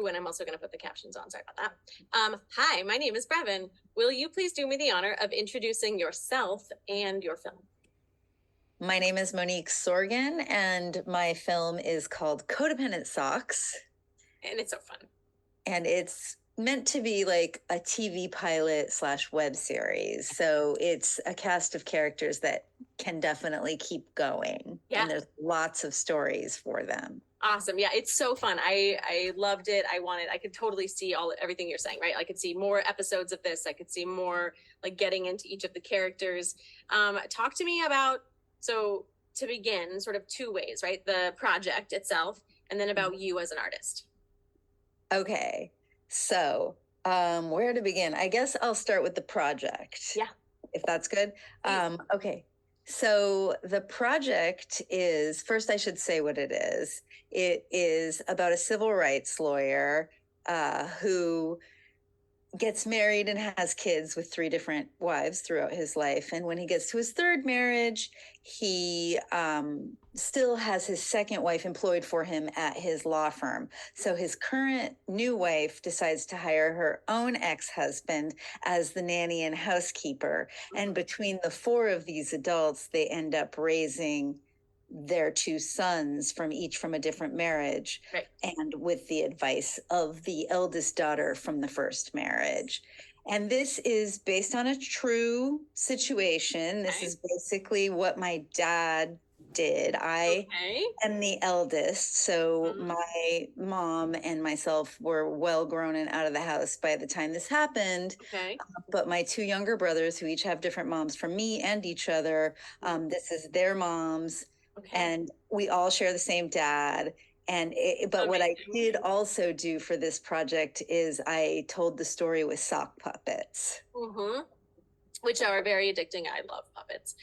Ooh, and I'm also going to put the captions on. Sorry about that. Hi, my name is Breven. Will you please do me the honor of introducing yourself and your film? My name is Monique Sorgen, and my film is called Codependent Socks. And it's so fun. And it's meant to be like a TV pilot / web series. So it's a cast of characters that can definitely keep going. Yeah. And there's lots of stories for them. Awesome. Yeah, it's so fun. I loved it. I could totally see everything you're saying, right? I could see more episodes of this. I could see more like getting into each of the characters. Talk to me about, so to begin, sort of two ways, right? The project itself, and then about you as an artist. Okay. So where to begin? I guess I'll start with the project. Yeah. If that's good. Okay. So the project is, first I should say what it is. It is about a civil rights lawyer who gets married and has kids with 3 different wives throughout his life. And when he gets to his 3rd marriage, he still has his 2nd wife employed for him at his law firm. So his current new wife decides to hire her own ex-husband as the nanny and housekeeper. And between the 4 of these adults, they end up raising their 2 sons from a different marriage, right, and with the advice of the eldest daughter from the first marriage. And this is based on a true situation. This is basically what my dad did. I am the eldest, so my mom and myself were well grown and out of the house by the time this happened. But my 2 younger brothers, who each have different moms from me and each other, this is their moms. And we all share the same dad. But what I did also do for this project is I told the story with sock puppets. Which are very addicting. I love puppets.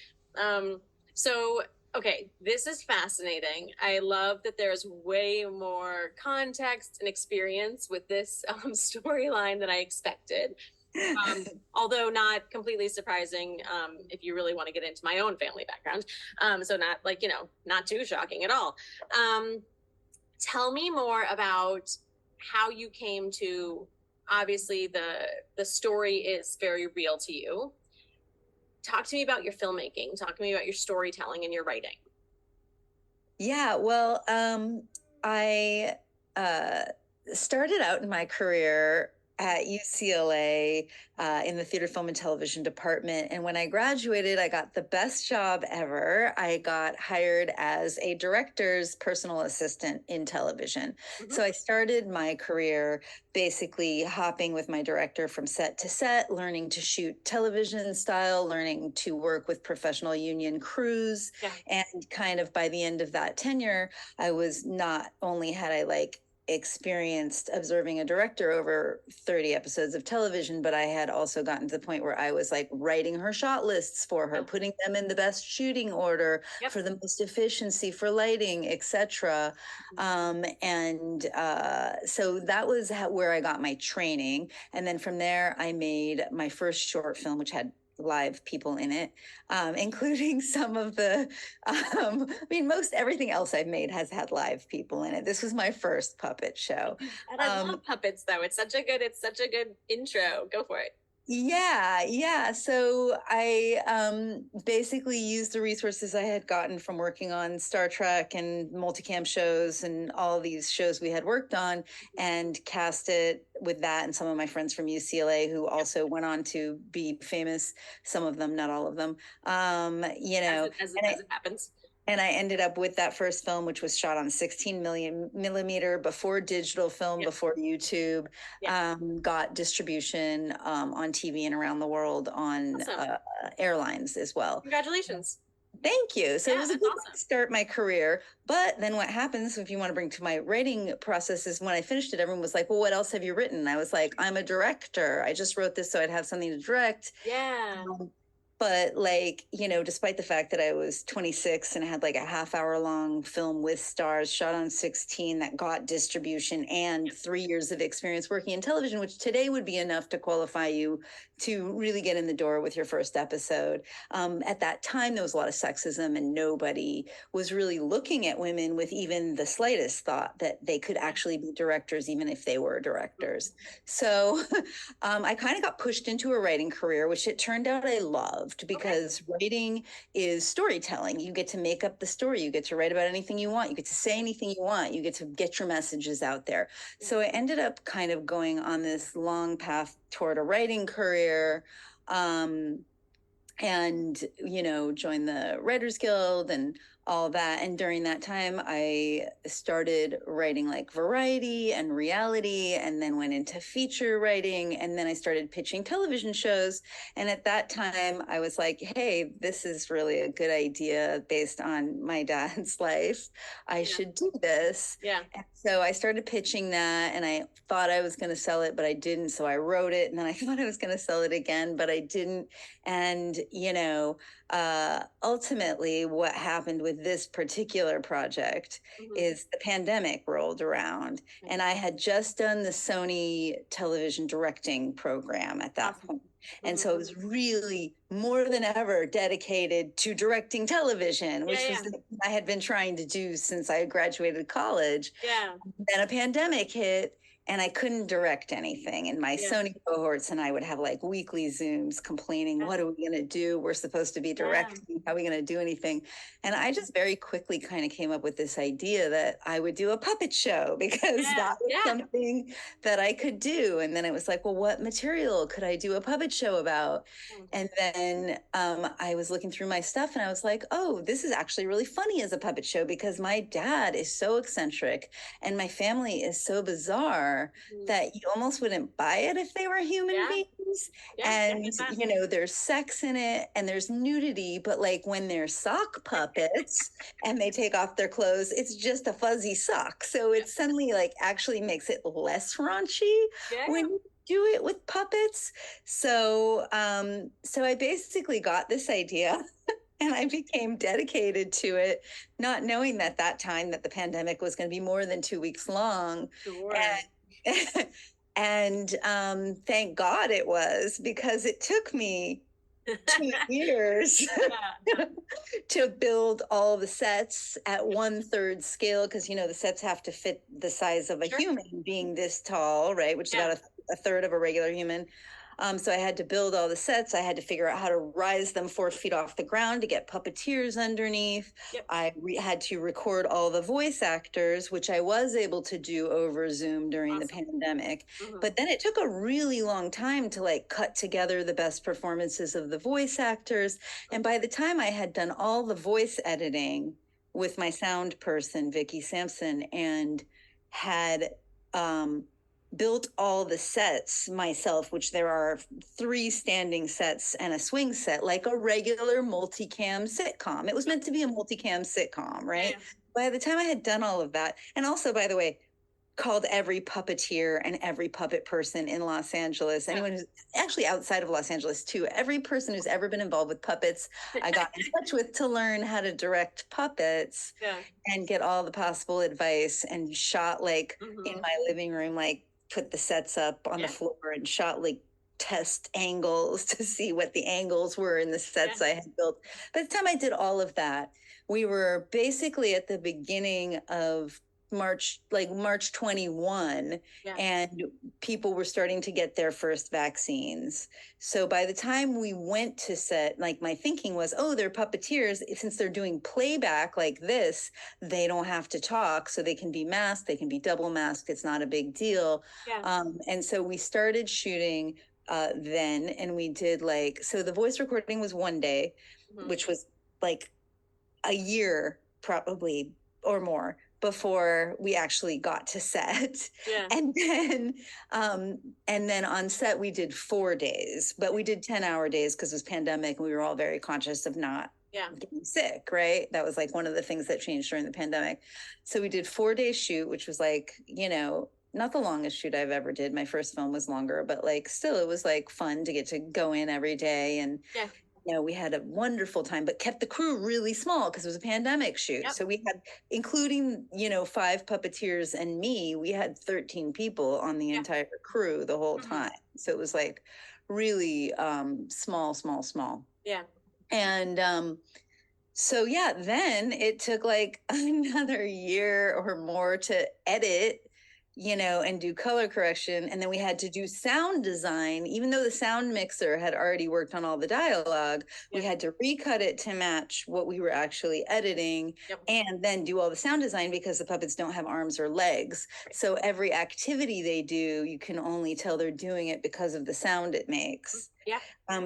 Okay, this is fascinating. I love that there's way more context and experience with this storyline than I expected. Although not completely surprising if you really want to get into my own family background. So not like, not too shocking at all. Tell me more about how you came to, obviously the story is very real to you. Talk to me about your filmmaking. Talk to me about your storytelling and your writing. Yeah, well, I started out in my career at UCLA in the theater, film, and television department. And when I graduated, I got the best job ever. I got hired as a director's personal assistant in television. So I started my career basically hopping with my director from set to set, learning to shoot television style, learning to work with professional union crews. And kind of by the end of that tenure, I was not only had I experienced observing a director over 30 episodes of television, but I had also gotten to the point where I was writing her shot lists for her, putting them in the best shooting order for the most efficiency for lighting, etc. So that was where I got my training. And then from there, I made my first short film, which had live people in it, including some of the, most everything else I've made has had live people in it. This was my first puppet show. And I love puppets though. It's such a good intro. Go for it. Yeah. So I basically used the resources I had gotten from working on Star Trek and multicam shows and all these shows we had worked on, and cast it with that and some of my friends from UCLA who also went on to be famous. Some of them, not all of them. As it happens. And I ended up with that first film, which was shot on 16 millimeter before digital film, before YouTube, got distribution on TV and around the world on airlines as well. Congratulations. Thank you. So it was a good way to start my career. But then what happens, if you want to bring to my writing process, is when I finished it, everyone was like, well, what else have you written? And I was like, I'm a director. I just wrote this so I'd have something to direct. Yeah. But like, despite the fact that I was 26 and had like a half-hour long film with stars shot on 16 that got distribution and 3 years of experience working in television, which today would be enough to qualify you to really get in the door with your first episode. At that time, there was a lot of sexism and nobody was really looking at women with even the slightest thought that they could actually be directors, even if they were directors. So I kind of got pushed into a writing career, which it turned out I loved because writing is storytelling. You get to make up the story. You get to write about anything you want. You get to say anything you want. You get to get your messages out there. So I ended up kind of going on this long path toward a writing career. And joined the Writers Guild and all that. And during that time, I started writing like variety and reality, and then went into feature writing, and then I started pitching television shows. And at that time, I was like, hey, this is really a good idea based on my dad's life. I should do this. And so I started pitching that, and I thought I was going to sell it, but I didn't. So I wrote it, and then I thought I was going to sell it again, but I didn't. And, ultimately what happened with this particular project is the pandemic rolled around, and I had just done the Sony television directing program at that point. And so it was really more than ever dedicated to directing television, which was something I had been trying to do since I graduated college. Then a pandemic hit, and I couldn't direct anything. And my Sony cohorts and I would have like weekly Zooms complaining, what are we going to do? We're supposed to be directing. How are we going to do anything? And I just very quickly kind of came up with this idea that I would do a puppet show because that was something that I could do. And then it was like, well, what material could I do a puppet show about? And then I was looking through my stuff, and I was like, oh, this is actually really funny as a puppet show because my dad is so eccentric and my family is so bizarre that you almost wouldn't buy it if they were human beings. And there's sex in it and there's nudity, but like when they're sock puppets and they take off their clothes, it's just a fuzzy sock. So it suddenly like actually makes it less raunchy when you do it with puppets. So so I basically got this idea and I became dedicated to it, not knowing that time that the pandemic was going to be more than 2 weeks long. And thank God it was, because it took me 2 years to build all the sets at 1/3 scale, because the sets have to fit the size of a human being this tall, right? Which is about a third of a regular human. So I had to build all the sets. I had to figure out how to rise them 4 feet off the ground to get puppeteers underneath. I had to record all the voice actors, which I was able to do over Zoom during the pandemic. But then it took a really long time to like cut together the best performances of the voice actors. And by the time I had done all the voice editing with my sound person, Vickie Sampson, and had built all the sets myself, which there are 3 standing sets and a swing set, like a regular multicam sitcom. It was meant to be a multicam sitcom, right? By the time I had done all of that, and also, by the way, called every puppeteer and every puppet person in Los Angeles, anyone who's actually outside of Los Angeles too, every person who's ever been involved with puppets, I got in touch with to learn how to direct puppets and get all the possible advice, and shot like in my living room, like put the sets up on the floor and shot like test angles to see what the angles were in the sets I had built. By the time I did all of that, we were basically at the beginning of March 21, and people were starting to get their first vaccines. So by the time we went to set, like my thinking was, oh, they're puppeteers. Since they're doing playback like this, they don't have to talk, so they can be masked, they can be double masked. It's not a big deal. And so we started shooting then, and we did so the voice recording was 1 day, which was like a year probably or more before we actually got to set. And then on set we did 4 days, but we did 10-hour days because it was pandemic and we were all very conscious of not getting sick, right? That was like one of the things that changed during the pandemic. So we did 4-day shoot, which was like, not the longest shoot I've ever did. My first film was longer, but like still it was like fun to get to go in every day. No, we had a wonderful time, but kept the crew really small because it was a pandemic shoot. Yep. So we had, including, 5 puppeteers and me, we had 13 people on the entire crew the whole time. So it was like really small. Yeah. And so yeah, then it took like another year or more to edit, and do color correction. And then we had to do sound design, even though the sound mixer had already worked on all the dialogue, we had to recut it to match what we were actually editing, and then do all the sound design because the puppets don't have arms or legs. So every activity they do, you can only tell they're doing it because of the sound it makes. Yeah.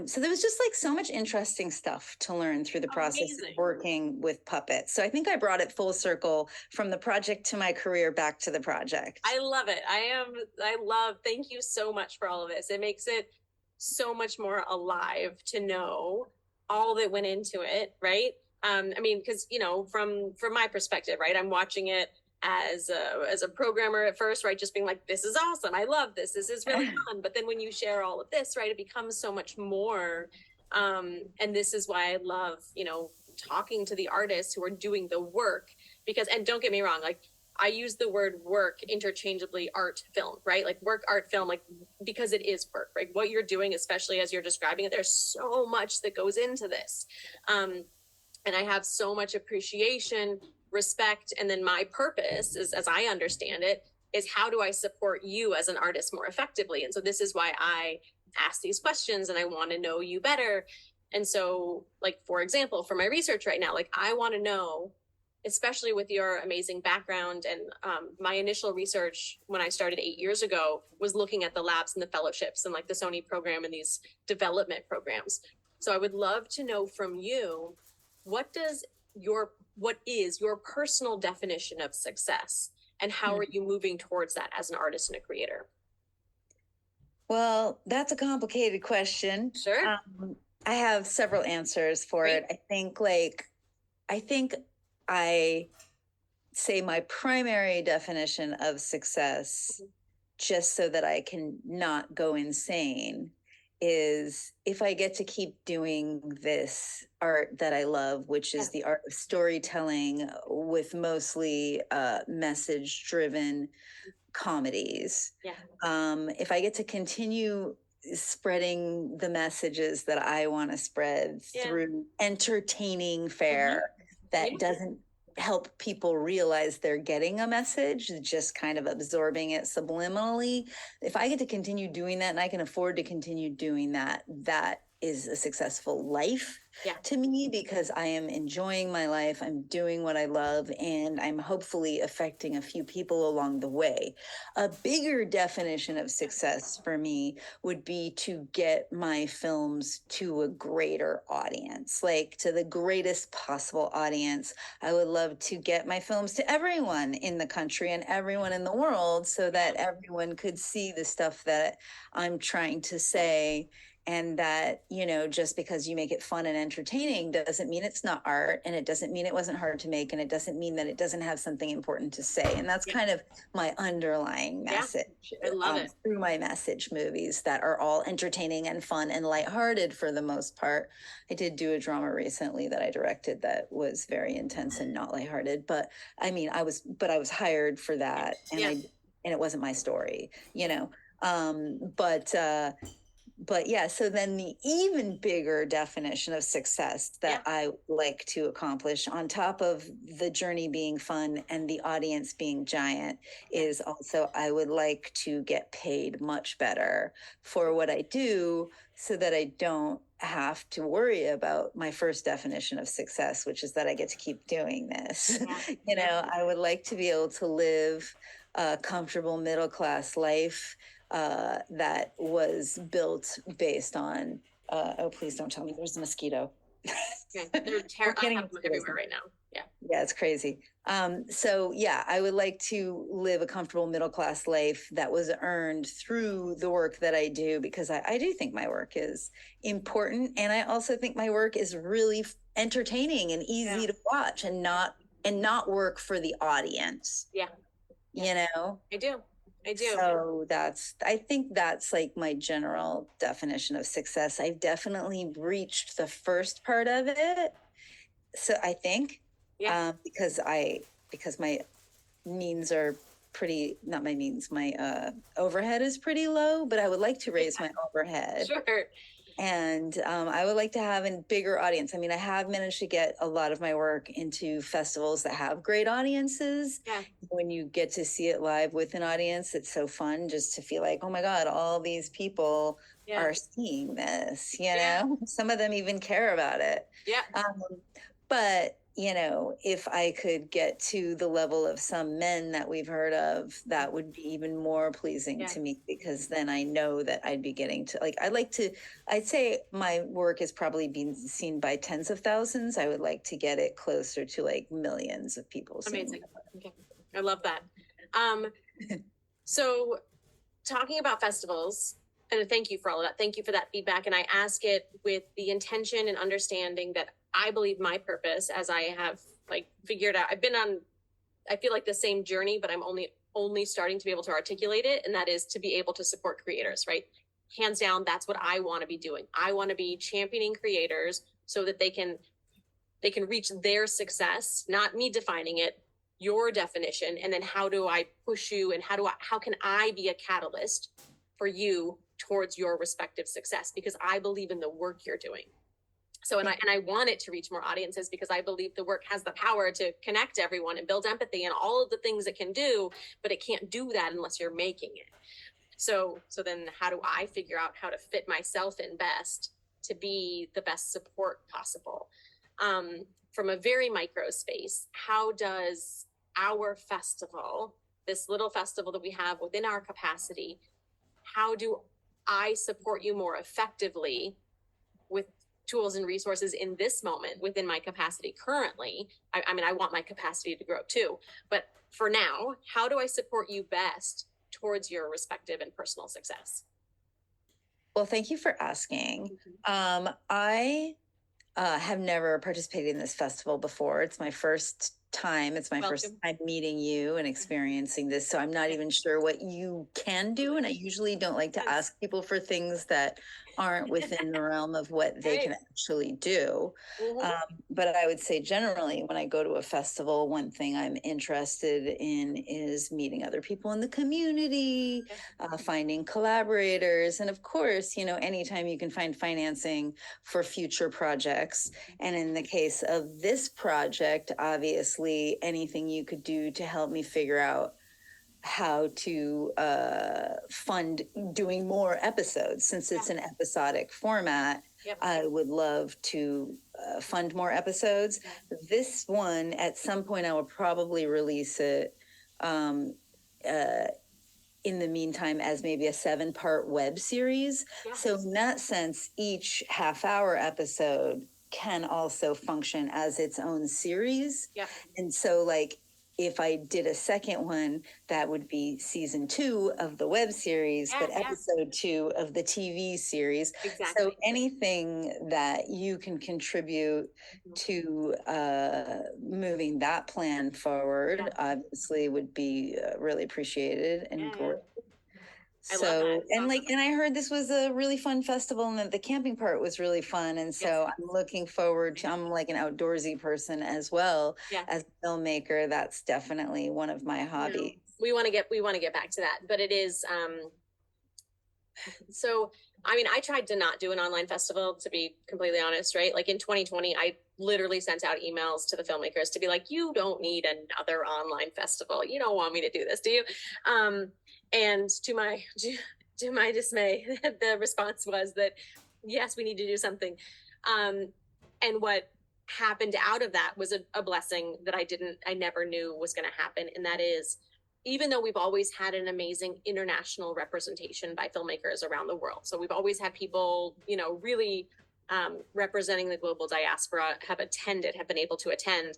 So there was just like so much interesting stuff to learn through the process of working with puppets. So I think I brought it full circle from the project to my career back to the project. I love it. Thank you so much for all of this. It makes it so much more alive to know all that went into it, right? Because, from my perspective, right, I'm watching it as a programmer at first, right, just being like, this is awesome, I love this is really fun. But then when you share all of this, right, it becomes so much more. And this is why I love, talking to the artists who are doing the work, because, and don't get me wrong, like I use the word work interchangeably, art, film, right? Like work, art, film, like, because it is work, right? What you're doing, especially as you're describing it, there's so much that goes into this. And I have so much appreciation, respect, and then my purpose is, as I understand it, is how do I support you as an artist more effectively? And so this is why I ask these questions, and I want to know you better. And so, like, for example, for my research right now, like I want to know, especially with your amazing background, and my initial research when I started 8 years ago was looking at the labs and the fellowships and like the Sony program and these development programs. So I would love to know from you, what is your personal definition of success, and how are you moving towards that as an artist and a creator? Well, that's a complicated question. Sure. I have several answers for it. I think I say my primary definition of success, just so that I can not go insane, is if I get to keep doing this art that I love, which is the art of storytelling with mostly message-driven comedies. If I get to continue spreading the messages that I want to spread through entertaining fare that doesn't help people realize they're getting a message, just kind of absorbing it subliminally. If I get to continue doing that, and I can afford to continue doing that, that is a successful life to me, because I am enjoying my life, I'm doing what I love, and I'm hopefully affecting a few people along the way. A bigger definition of success for me would be to get my films to a greater audience, like to the greatest possible audience. I would love to get my films to everyone in the country and everyone in the world, so that everyone could see the stuff that I'm trying to say. And that, just because you make it fun and entertaining doesn't mean it's not art, and it doesn't mean it wasn't hard to make, and it doesn't mean that it doesn't have something important to say. And that's kind of my underlying message. I love it. Through my message movies that are all entertaining and fun and lighthearted for the most part. I did do a drama recently that I directed that was very intense and not lighthearted, but I was hired for that, and it wasn't my story, But yeah, so then the even bigger definition of success that I like to accomplish, on top of the journey being fun and the audience being giant, is also I would like to get paid much better for what I do, so that I don't have to worry about my first definition of success, which is that I get to keep doing this. I would like to be able to live a comfortable middle-class life that was built based on, oh, please don't tell me there's a mosquito. They're terrible. I have them everywhere right now. Yeah, it's crazy. So yeah, I would like to live a comfortable middle-class life that was earned through the work that I do, because I do think my work is important. And I also think my work is really entertaining and easy to watch, and not work for the audience. I do. I do. So I think that's like my general definition of success. I've definitely reached the first part of it. So I think, because my means are pretty, not my means, my overhead is pretty low, but I would like to raise my overhead. Sure. And I would like to have a bigger audience. I mean, I have managed to get a lot of my work into festivals that have great audiences. Yeah. When you get to see it live with an audience, it's so fun just to feel like, oh my God, all these people are seeing this, you know? Some of them even care about it. Yeah. But, you know, if I could get to the level of some men that we've heard of, that would be even more pleasing to me, because then I know that I'd be getting to, like, I'd say my work is probably being seen by tens of thousands. I would like to get it closer to like millions of people. Amazing. Okay. I love that. So talking about festivals, and thank you for all of that. Thank you for that feedback. And I ask it with the intention and understanding that I believe my purpose, as I have like figured out, I've been on, I feel like the same journey, but I'm only starting to be able to articulate it. And that is to be able to support creators, right? Hands down, that's what I want to be doing. I want to be championing creators so that they can reach their success, not me defining it, your definition. And then how do I push you, and how can I be a catalyst for you towards your respective success? Because I believe in the work you're doing. So, and I want it to reach more audiences, because I believe the work has the power to connect everyone and build empathy and all of the things it can do, but it can't do that unless you're making it. So then how do I figure out how to fit myself in best to be the best support possible? From a very micro space, how does our festival, this little festival that we have within our capacity, how do I support you more effectively with tools and resources in this moment within my capacity currently? I mean, I want my capacity to grow too, but for now, how do I support you best towards your respective and personal success? Well, thank you for asking. I have never participated in this festival before. It's my first time. It's my first time meeting you and experiencing this. So I'm not even sure what you can do. And I usually don't like to ask people for things that aren't within the realm of what they can actually do. But I would say generally, when I go to a festival, one thing I'm interested in is meeting other people in the community, finding collaborators. And of course, you know, anytime you can find financing for future projects. And in the case of this project, obviously, anything you could do to help me figure out how to fund doing more episodes, since it's an episodic format. I would love to fund more episodes. This one, at some point, I will probably release it in the meantime as maybe a 7-part web series. So in that sense, each half-hour episode can also function as its own series. And so, like, if I did a second one, that would be season 2 of the web series, but episode 2 of the TV series. So anything that you can contribute to moving that plan forward, obviously would be really appreciated and great. So, and like, and I heard this was a really fun festival, and that the camping part was really fun. And so I'm looking forward to, I'm like an outdoorsy person as well. As a filmmaker, that's definitely one of my hobbies. We want to get back to that, but it is, so, I mean, I tried to not do an online festival, to be completely honest, right? Like in 2020, I literally sent out emails to the filmmakers to be like, you don't need another online festival. You don't want me to do this, do you? And to my dismay, the response was that, yes, we need to do something. And what happened out of that was a blessing that I never knew was going to happen. And that is, even though we've always had an amazing international representation by filmmakers around the world. So we've always had people, you know, really representing the global diaspora have been able to attend.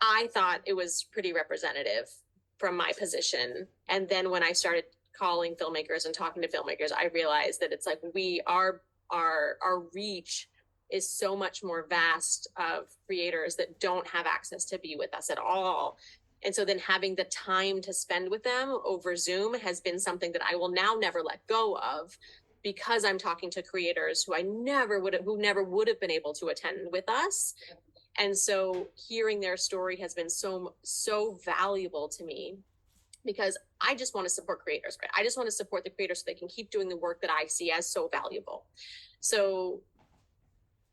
I thought it was pretty representative from my position. And then when I started calling filmmakers and talking to filmmakers, I realized that it's like our reach is so much more vast of creators that don't have access to be with us at all. And so then having the time to spend with them over Zoom has been something that I will now never let go of, because I'm talking to creators who never would have been able to attend with us. And so hearing their story has been so valuable to me, because I just want to support creators, right? I just want to support the creators so they can keep doing the work that I see as so valuable. So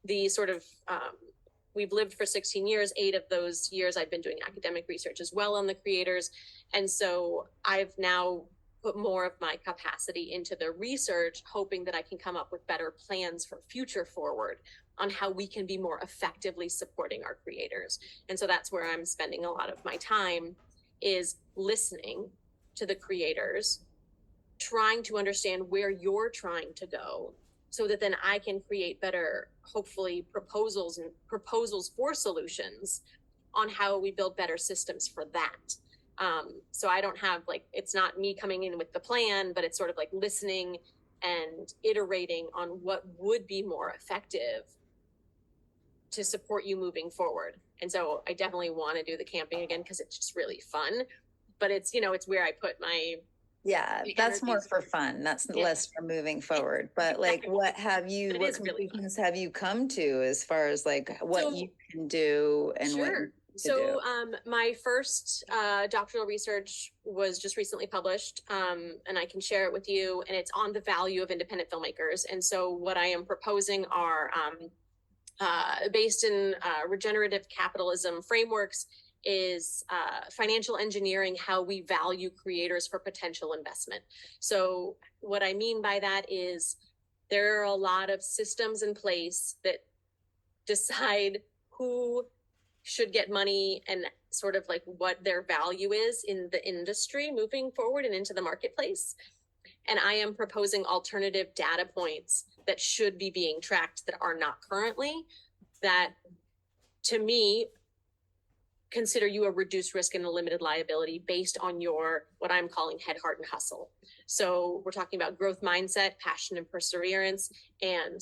the sort of, we've lived for 16 years. 8 of those years I've been doing academic research as well on the creators. And so I've now put more of my capacity into the research, hoping that I can come up with better plans for future forward on how we can be more effectively supporting our creators. And so that's where I'm spending a lot of my time, is listening to the creators, trying to understand where you're trying to go, so that then I can create better, hopefully, proposals for solutions on how we build better systems for that. So I don't have, like, it's not me coming in with the plan, but it's sort of like listening and iterating on what would be more effective to support you moving forward. And so I definitely want to do the camping again, because it's just really fun. But it's, it's where I put my that's more for fun. That's less for moving forward. But like, what conclusions have you come to as far as like what you can do and what you do? My first doctoral research was just recently published, and I can share it with you, and it's on the value of independent filmmakers. And so what I am proposing are based in regenerative capitalism frameworks, is financial engineering how we value creators for potential investment. So what I mean by that is there are a lot of systems in place that decide who should get money and sort of like what their value is in the industry moving forward and into the marketplace. And I am proposing alternative data points that should be being tracked that are not currently, that to me consider you a reduced risk and a limited liability based on your, what I'm calling head, heart, and hustle. So we're talking about growth mindset, passion, and perseverance, and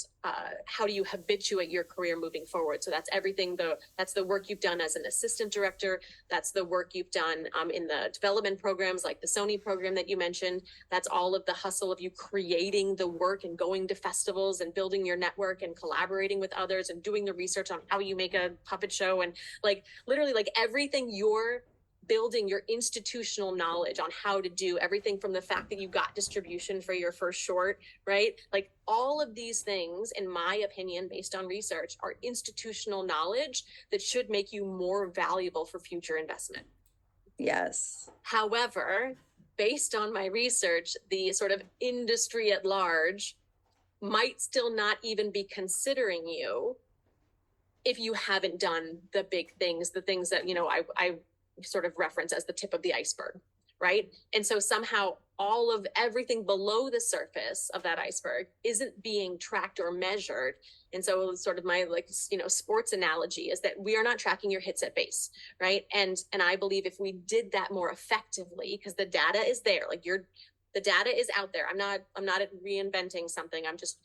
how do you habituate your career moving forward? So that's everything, that's the work you've done as an assistant director. That's the work you've done in the development programs, like the Sony program that you mentioned. That's all of the hustle of you creating the work and going to festivals and building your network and collaborating with others and doing the research on how you make a puppet show, and like literally like everything you're building your institutional knowledge on how to do, everything from the fact that you got distribution for your first short, right? Like all of these things, in my opinion, based on research, are institutional knowledge that should make you more valuable for future investment. Yes. However, based on my research, the sort of industry at large might still not even be considering you if you haven't done the big things, the things that, I sort of reference as the tip of the iceberg, right? And so somehow all of everything below the surface of that iceberg isn't being tracked or measured. And so sort of my sports analogy is that we are not tracking your hits at base, right? And I believe if we did that more effectively, because the data is there, the data is out there. I'm not reinventing something. I'm just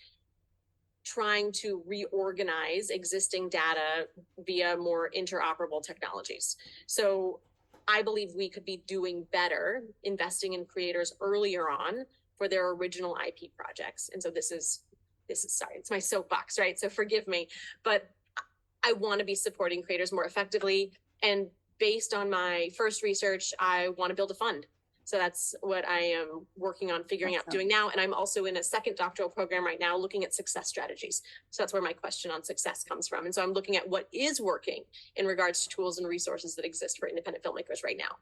trying to reorganize existing data via more interoperable technologies. So I believe we could be doing better investing in creators earlier on for their original IP projects. And so this is sorry, it's my soapbox, right? So forgive me, but I want to be supporting creators more effectively. And based on my first research, I want to build a fund. So that's what I am working on figuring out doing now. And I'm also in a second doctoral program right now looking at success strategies. So that's where my question on success comes from. And so I'm looking at what is working in regards to tools and resources that exist for independent filmmakers right now.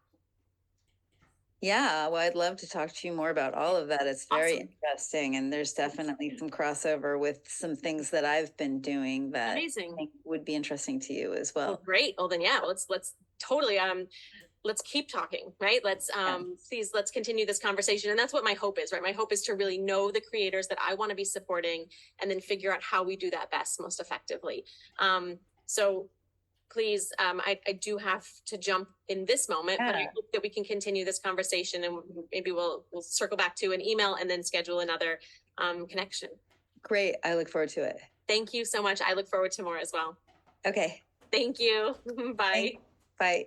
Yeah, well, I'd love to talk to you more about all of that. It's very interesting. And there's definitely some crossover with some things that I've been doing that I think would be interesting to you as well. Great. Well, then, yeah, let's totally, let's keep talking, right? Let's let's continue this conversation. And that's what my hope is, right? My hope is to really know the creators that I want to be supporting and then figure out how we do that best, most effectively. So please, I do have to jump in this moment, but I hope that we can continue this conversation, and maybe we'll circle back to an email and then schedule another connection. Great. I look forward to it. Thank you so much. I look forward to more as well. Okay. Thank you. Bye. Bye.